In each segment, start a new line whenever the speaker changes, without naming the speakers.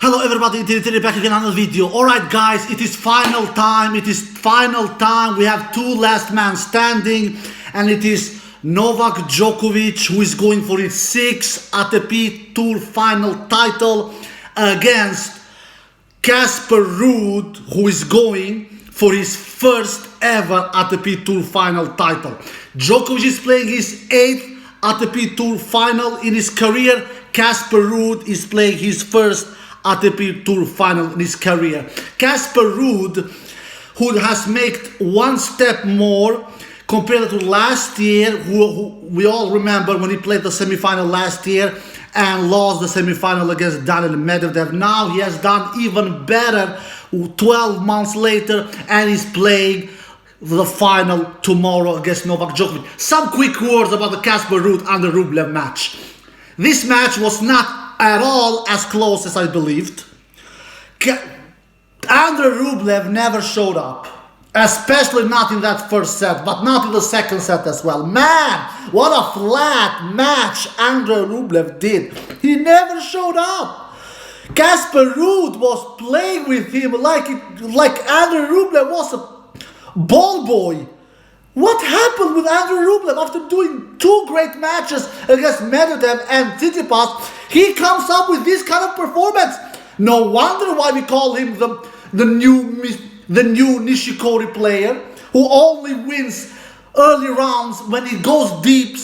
Hello everybody, Nitto back again on another video. Alright guys, it is final time. We have two last man standing, and it is Novak Djokovic who is going for his 6th ATP Tour final title against Casper Ruud, who is going for his first ever ATP Tour final title. Djokovic is playing his 8th ATP Tour final in his career. Casper Ruud is playing his first ATP Tour final in his career. Casper Ruud, who has made one step more compared to last year, who we all remember when he played the semifinal last year and lost the semifinal against Daniel Medvedev. Now he has done even better 12 months later, and he's playing the final tomorrow against Novak Djokovic. Some quick words about the Casper Ruud and the Rublev match. This match was not at all as close as I believed. Andrei Rublev never showed up, especially not in that first set, but not in the second set as well. Man, what a flat match Andrei Rublev did. He never showed up. Casper Ruud was playing with him like Andrei Rublev was a ball boy. What happened with Andrei Rublev after doing two great matches against Medvedev and Tsitsipas? He comes up with this kind of performance. No wonder why we call him the new Nishikori player, who only wins early rounds. When he goes deep,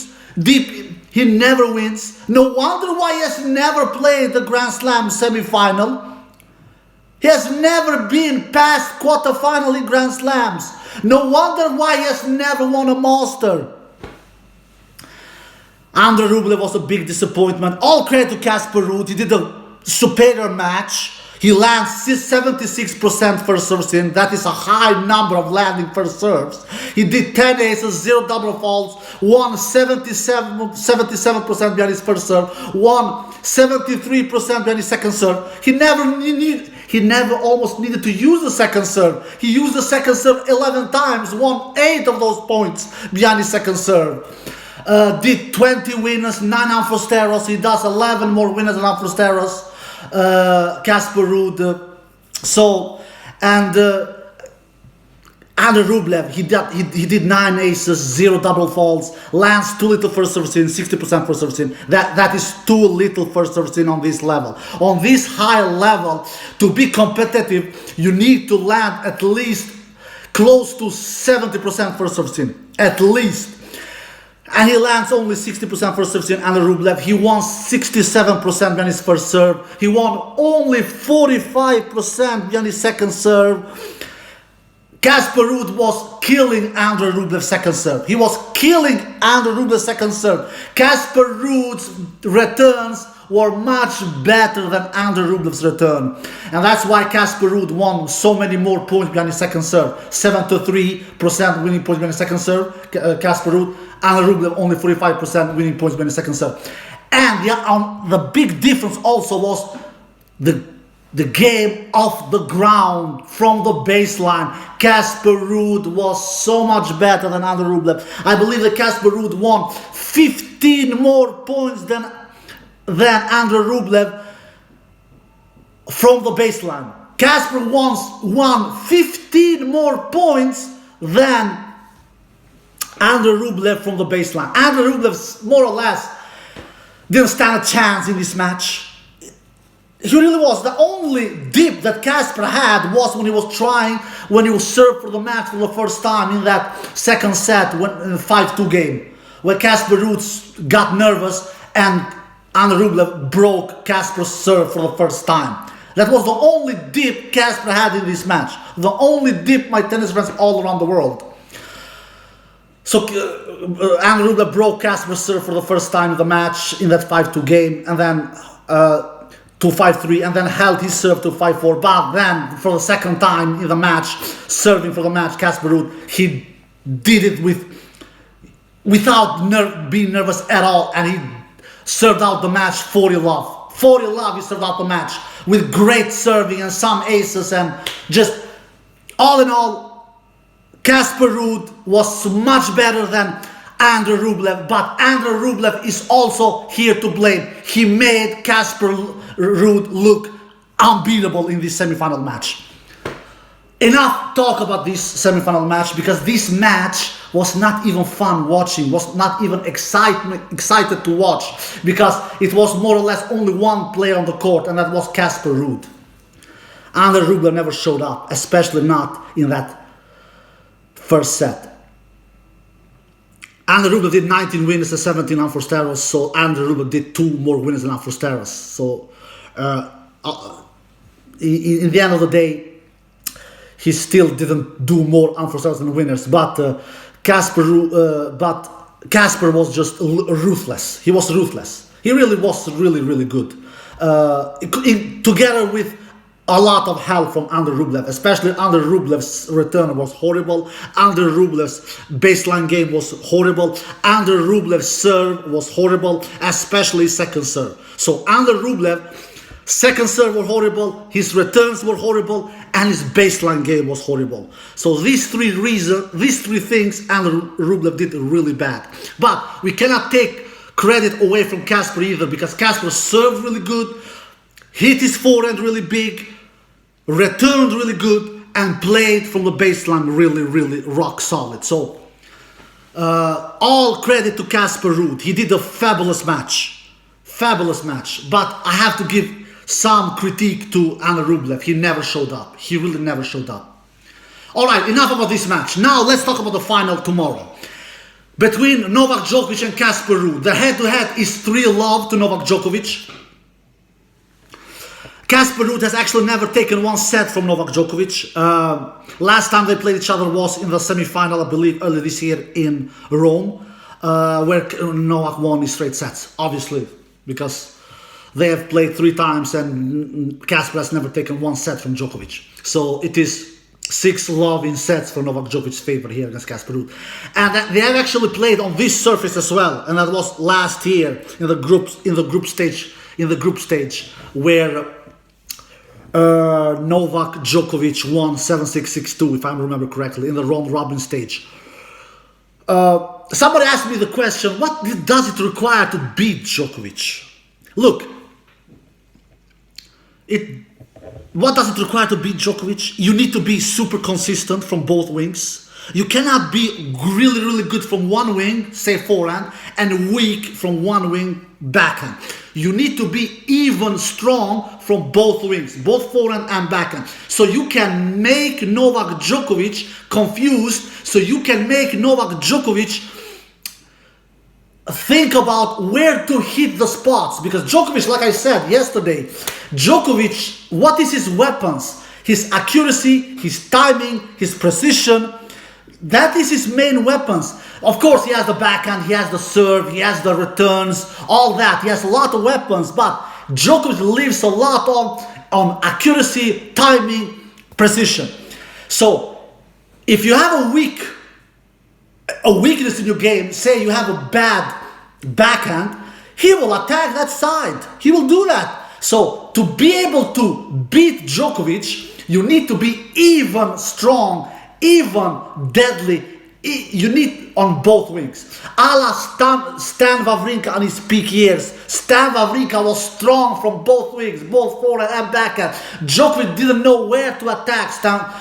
he never wins. No wonder why he has never played the Grand Slam semi-final. He has never been past quarter-final in Grand Slams. No wonder why he has never won a Master. Andrei Rublev was a big disappointment. All credit to Casper Ruud. He did a superior match. He lands 76% first serves in. That is a high number of landing first serves. He did 10 aces, 0 double faults, won 77% behind his first serve, won 73% behind his second serve. He never almost needed to use the second serve. He used the second serve 11 times, won 8 of those points behind his second serve. Did 20 winners, 9 Amphosteros. He does 11 more winners than Amphosteros. Casper Ruud. Andrei Rublev, he did 9 aces, 0 double faults, lands too little first service in, 60% first service in. That is too little first service in on this level. On this high level, to be competitive, you need to land at least close to 70% first service in, at least. And he lands only 60% first serve in Andrei Rublev. He won 67% behind his first serve. He won only 45% behind his second serve. Casper Ruud was killing Andrei Rublev's second serve. He was killing Andrei Rublev's second serve. Casper Ruud's returns were much better than Andrei Rublev's return. And that's why Casper Ruud won so many more points behind his second serve. 73% winning points behind his second serve, Casper Ruud. Andrei Rublev only 45% winning points behind his second serve. And the big difference also was the game off the ground, from the baseline. Casper Ruud was so much better than Andrei Rublev. I believe that Casper Ruud won 15 more points than Andrei Rublev from the baseline. Casper won 15 more points than Andrei Rublev from the baseline. Andrei Rublev more or less didn't stand a chance in this match. He really was. The only dip that Casper had was when he was served for the match for the first time in that second set, in the 5-2 game, where Casper Ruud got nervous and Andrei Rublev broke Casper's serve for the first time. That was the only dip Casper had in this match. The only dip, my tennis friends all around the world. So Andrei Rublev broke Casper's serve for the first time in the match in that 5-2 game, and then to 5-3, and then held his serve to 5-4. But then for the second time in the match, serving for the match, Casper Ruud, he did it without being nervous at all, and he served out the match 40-love. 40-love, he served out the match with great serving and some aces, and just all in all, Casper Ruud was much better than Andrei Rublev, but Andrei Rublev is also here to blame. He made Casper Ruud look unbeatable in this semi-final match. Enough talk about this semi-final match, because this match was not even fun watching, was not even excited to watch, because it was more or less only one player on the court, and that was Casper Ruud. Andre Rublev never showed up, especially not in that first set. Andre Rublev did 19 winners and 17 unforced errors, so Andre Rublev did 2 more winners and unforced errors. So in the end of the day, he still didn't do more unforced errors than winners, but Casper was just ruthless. He was ruthless. He really was really good. Together with a lot of help from Andre Rublev, especially Andre Rublev's return was horrible. Andre Rublev's baseline game was horrible. Andre Rublev's serve was horrible, especially second serve. So Andre Rublev, second serve was horrible, his returns were horrible, and his baseline game was horrible. So these three things Andre Rublev did really bad. But we cannot take credit away from Casper either, because Casper served really good, hit his forehand really big, returned really good, and played from the baseline really rock solid. So all credit to Casper Ruud. He did a fabulous match. But I have to give some critique to Andre Rublev. He never showed up. He really never showed up. Alright, enough about this match. Now let's talk about the final tomorrow. Between Novak Djokovic and Casper Ruud. The head-to-head is 3-love to Novak Djokovic. Casper Ruud has actually never taken one set from Novak Djokovic. Last time they played each other was in the semi-final, I believe, earlier this year in Rome, where Novak won in straight sets, obviously, because they have played 3 times and Casper has never taken one set from Djokovic. So it is 6-love in sets for Novak Djokovic's favor here against Casper Ruud. And they have actually played on this surface as well, and that was last year in the group stage, where Novak Djokovic won 7-6, 6-2, if I remember correctly, in the round robin stage. Somebody asked me the question, what does it require to beat Djokovic? Look, what does it require to beat Djokovic? You need to be super consistent from both wings. You cannot be really good from one wing, say forehand, and weak from one wing, backhand. You need to be even strong from both wings, both forehand and backhand. So you can make Novak Djokovic confused, so you can make Novak Djokovic think about where to hit the spots. Because Djokovic, like I said yesterday, Djokovic, what is his weapons? His accuracy, his timing, his precision. That is his main weapons. Of course, he has the backhand, he has the serve, he has the returns, all that. He has a lot of weapons, but Djokovic lives a lot on accuracy, timing, precision. So, if you have a weakness in your game, say you have a bad backhand, he will attack that side. He will do that. So, to be able to beat Djokovic, you need to be even strong, even deadly. You need on both wings. A la Stan Wawrinka on his peak years. Stan Wawrinka was strong from both wings, both forehand and backhand. Djokovic didn't know where to attack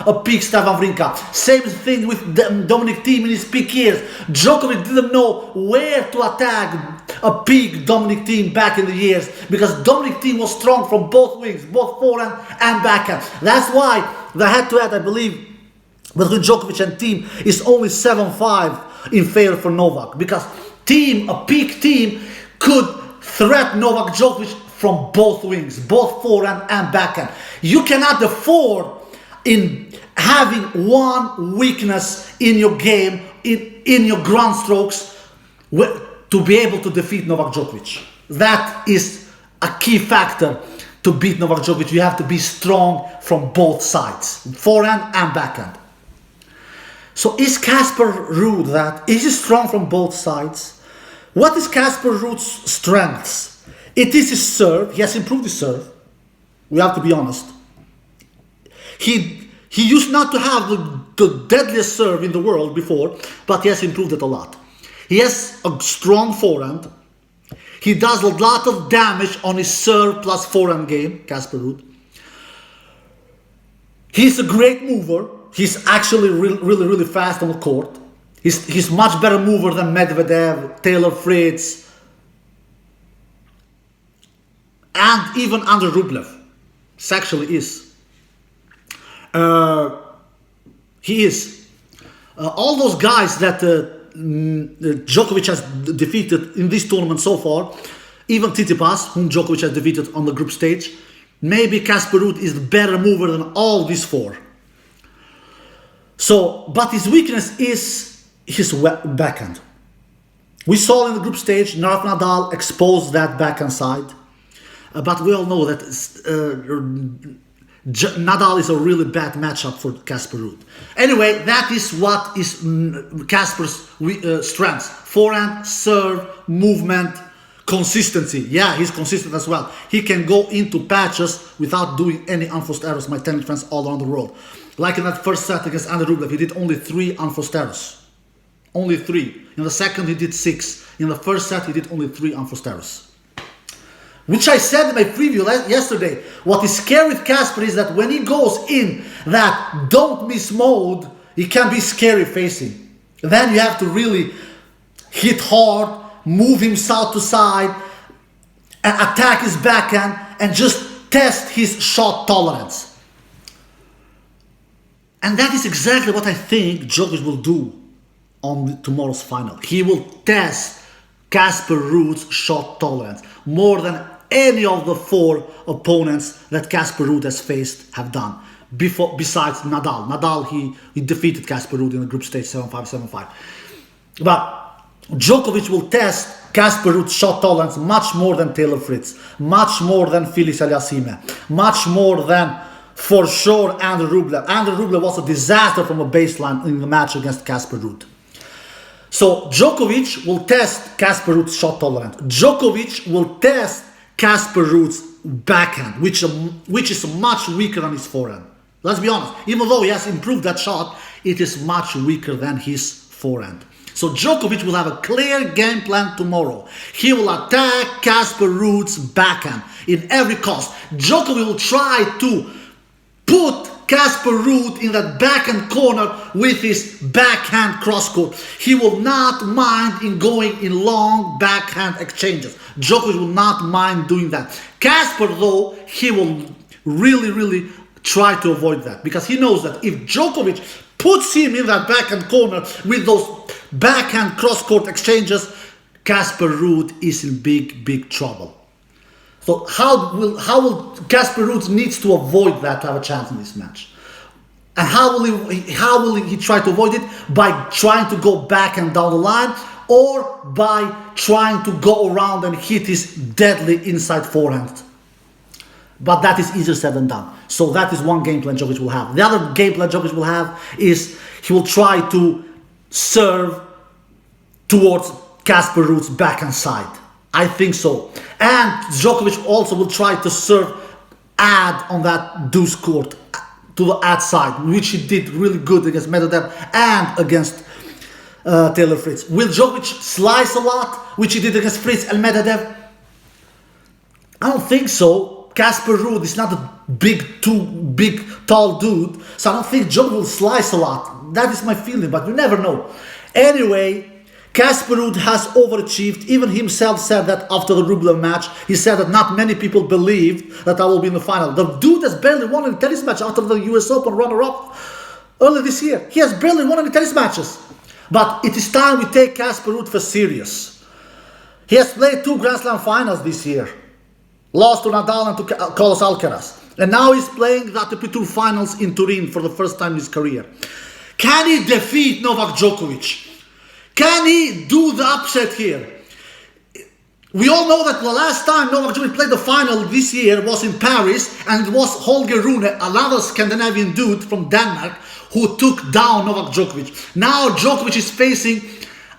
a peak Stan Wawrinka. Same thing with Dominic Thiem in his peak years. Djokovic didn't know where to attack a peak Dominic Thiem back in the years, because Dominic Thiem was strong from both wings, both forehand and backhand. That's why the head-to-head, I believe, between Djokovic and Thiem is only 7-5 in favor for Novak, because Thiem, a peak Thiem, could threat Novak Djokovic from both wings, both forehand and backhand. You cannot afford in having one weakness in your game, in your ground strokes, to be able to defeat Novak Djokovic. That is a key factor to beat Novak Djokovic. You have to be strong from both sides, forehand and backhand. So is Casper Ruud that? Is he strong from both sides? What is Casper Ruud's strengths? It is his serve. He has improved his serve. We have to be honest. He used not to have the deadliest serve in the world before, but he has improved it a lot. He has a strong forehand. He does a lot of damage on his serve plus forehand game, Casper Ruud. He's a great mover. He's actually really fast on the court. He's much better mover than Medvedev, Taylor Fritz, and even Andrei Rublev. He actually is. He is. All those guys that Djokovic has defeated in this tournament so far, even Tsitsipas, whom Djokovic has defeated on the group stage, maybe Casper Ruud is the better mover than all these four. So, but his weakness is his backhand. We saw in the group stage, Nadal exposed that backhand side. But we all know that Nadal is a really bad matchup for Casper Ruud. Anyway, that is what is Casper's strengths. Forehand, serve, movement, consistency. Yeah, he's consistent as well. He can go into patches without doing any unforced errors, my tennis friends all around the world. Like in that first set against Andrei Rublev, he did only 3 unforced errors. Only 3. In the second, he did 6. In the first set, he did only 3 unforced errors. Which I said in my preview yesterday. What is scary with Casper is that when he goes in that don't miss mode, he can be scary facing. Then you have to really hit hard, move him side to side, and attack his backhand, and just test his shot tolerance. And that is exactly what I think Djokovic will do on tomorrow's final. He will test Casper Ruud's shot tolerance more than any of the 4 opponents that Casper Ruud has faced have done. Besides Nadal. Nadal, he defeated Casper Ruud in the group stage 7-5, 7-5. But Djokovic will test Casper Ruud's shot tolerance much more than Taylor Fritz, much more than Felix Aliassime, much more than, for sure, Andrei Rublev. Andrei Rublev was a disaster from a baseline in the match against Casper Ruud. So Djokovic will test Casper Ruud's shot tolerance. Djokovic will test Casper Ruud's backhand, which is much weaker than his forehand. Let's be honest. Even though he has improved that shot, it is much weaker than his forehand. So Djokovic will have a clear game plan tomorrow. He will attack Casper Ruud's backhand in every cost. Djokovic will try to put Casper Ruud in that backhand corner with his backhand crosscourt. He will not mind in going in long backhand exchanges. Djokovic will not mind doing that. Casper, though, he will really try to avoid that, because he knows that if Djokovic puts him in that backhand corner with those backhand crosscourt exchanges, Casper Ruud is in big trouble. So how will Casper Ruud needs to avoid that to have a chance in this match? And how will he try to avoid it? By trying to go back and down the line, or by trying to go around and hit his deadly inside forehand. But that is easier said than done. So that is one game plan Djokovic will have. The other game plan Djokovic will have is he will try to serve towards Casper Ruud's backhand side. I think so. And Djokovic also will try to serve ad on that deuce court to the ad side, which he did really good against Medvedev and against Taylor Fritz. Will Djokovic slice a lot, which he did against Fritz and Medvedev? I don't think so. Casper Ruud is not a big, tall dude, so I don't think Djokovic will slice a lot. That is my feeling, but you never know. Anyway, Casper Ruud has overachieved. Even himself said that after the Rublev match. He said that not many people believed that I will be in the final. The dude has barely won a tennis match after the US Open runner-up earlier this year. He has barely won any tennis matches. But it is time we take Casper Ruud for serious. He has played 2 Grand Slam finals this year. Lost to Nadal and to Carlos Alcaraz. And now he's playing the ATP Tour finals in Turin for the first time in his career. Can he defeat Novak Djokovic? Can he do the upset here? We all know that the last time Novak Djokovic played the final this year was in Paris, and it was Holger Rune, another Scandinavian dude from Denmark, who took down Novak Djokovic. Now Djokovic is facing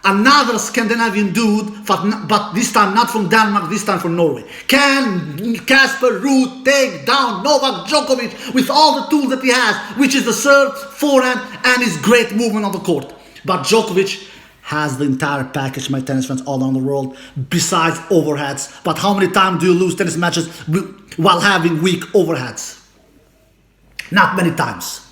another Scandinavian dude, but this time not from Denmark, this time from Norway. Can Casper Ruud take down Novak Djokovic with all the tools that he has, which is the serve, forehand, and his great movement on the court? But Djokovic has the entire package, my tennis friends all around the world, besides overheads. But how many times do you lose tennis matches while having weak overheads? Not many times.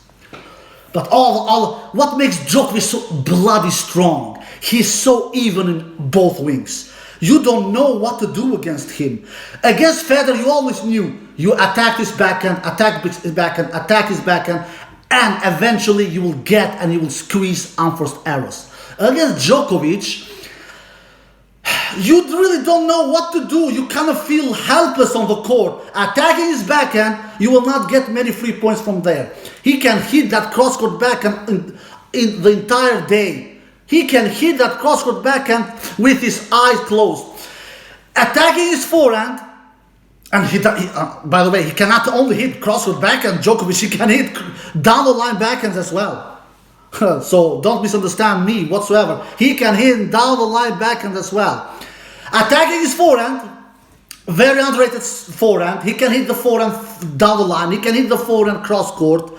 But what makes Djokovic so bloody strong? He's so even in both wings. You don't know what to do against him. Against Federer, you always knew. You attack his backhand, attack his backhand, attack his backhand, and eventually you will get and you will squeeze unforced errors. Against Djokovic, you really don't know what to do. You kind of feel helpless on the court. Attacking his backhand, you will not get many free points from there. He can hit that cross-court backhand in the entire day. He can hit that cross-court backhand with his eyes closed. Attacking his forehand, and by the way, he cannot only hit cross-court backhand, Djokovic, he can hit down-the-line backhands as well. So don't misunderstand me whatsoever. He can hit down-the-line backhand as well. Attacking his forehand, very underrated forehand. He can hit the forehand down the line. He can hit the forehand cross-court.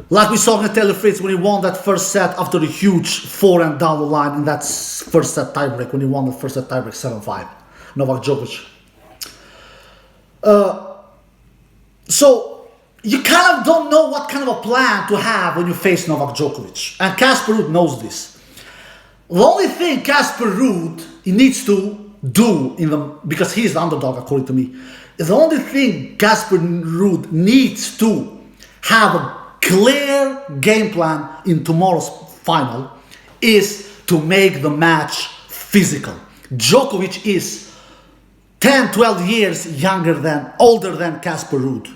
Like we saw Nitto Fritz when he won that first set after the huge forehand down the line in that first set tiebreak, when he won the first set tiebreak 7-5. Novak Djokovic. So you kind of don't know what kind of a plan to have when you face Novak Djokovic. And Casper Ruud knows this. The only thing Casper Ruud needs to do, because he is the underdog according to me, is the only thing Casper Ruud needs to have a clear game plan in tomorrow's final is to make the match physical. Djokovic is 10, 12 years older than Casper Ruud.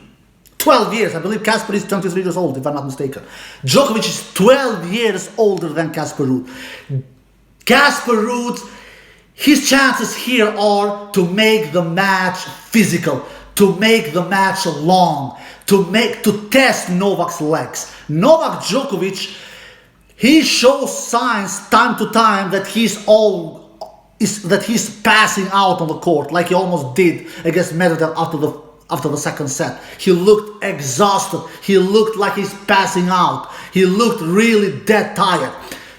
12 years, I believe Casper is 23 years old, if I'm not mistaken. Djokovic is 12 years older than Casper Ruud. Casper Ruud, his chances here are to make the match physical, to make the match long, to test Novak's legs. Novak Djokovic, he shows signs time to time that he's passing out on the court, like he almost did against Medvedev after the second set. He looked exhausted. He looked like he's passing out. He looked really dead tired.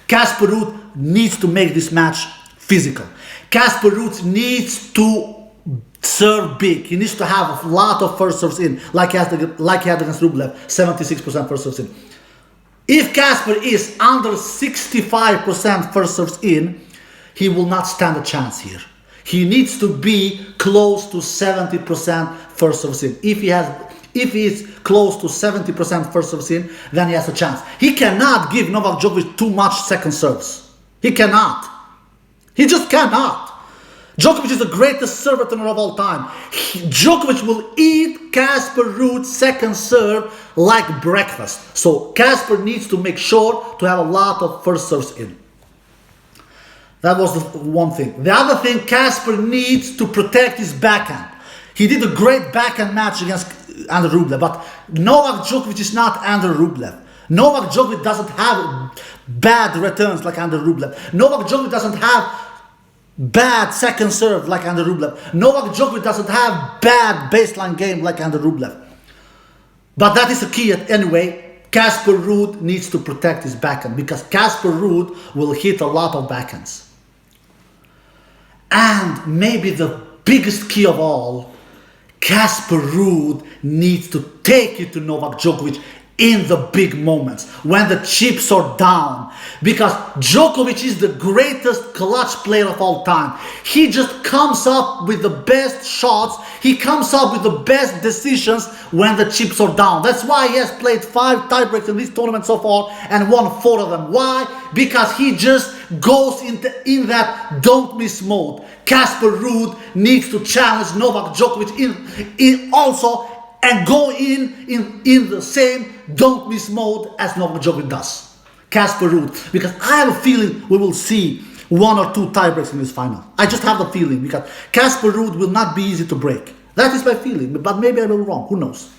Casper Ruud needs to make this match physical. Casper Ruud needs to serve big. He needs to have a lot of first serves in, like he had against Rublev, 76% first serves in. If Casper is under 65% first serves in, he will not stand a chance here. He needs to be close to 70% first serves in. If he is close to 70% first serves in, then he has a chance. He cannot give Novak Djokovic too much second serves. He cannot. He just cannot. Djokovic is the greatest server turner of all time. Djokovic will eat Casper Ruud's second serve like breakfast. So Casper needs to make sure to have a lot of first serves in. That was the one thing. The other thing, Casper needs to protect his backhand. He did a great backhand match against Andrew Rublev, but Novak Djokovic is not Andrew Rublev. Novak Djokovic doesn't have bad returns like Andrew Rublev. Novak Djokovic doesn't have bad second serve like Andrew Rublev. Novak Djokovic doesn't have bad baseline game like Andrew Rublev. But that is the key anyway. Casper Ruud needs to protect his backhand because Casper Ruud will hit a lot of backhands. And maybe the biggest key of all, Casper Ruud needs to take it to Novak Djokovic in the big moments, when the chips are down. Because Djokovic is the greatest clutch player of all time. He just comes up with the best shots. He comes up with the best decisions when the chips are down. That's why he has played 5 tiebreaks in this tournament so far and won 4 of them. Why? Because he just goes in that don't miss mode. Casper Ruud needs to challenge Novak Djokovic in also and go in the same don't miss mode as Novak Djokovic does. Casper Ruud. Because I have a feeling we will see 1 or 2 tiebreaks in this final. I just have the feeling because Casper Ruud will not be easy to break. That is my feeling, but maybe I will be wrong. Who knows?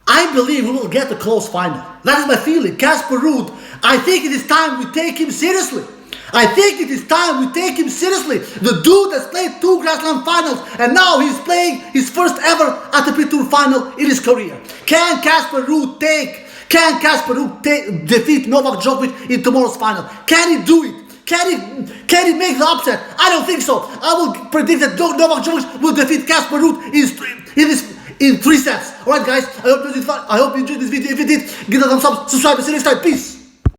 I believe we will get a close final. That is my feeling. Casper Ruud, I think it is time we take him seriously. I think it is time we take him seriously. The dude has played 2 Grand Slam finals and now he's playing his first ever ATP Tour final in his career. Can Casper Ruud defeat Novak Djokovic in tomorrow's final? Can he do it? Can he make the upset? I don't think so. I will predict that Novak Djokovic will defeat Casper Ruud in 3 sets. Alright guys, I hope you enjoyed this video. If you did, give it a thumbs up, subscribe, and see you next time. Peace.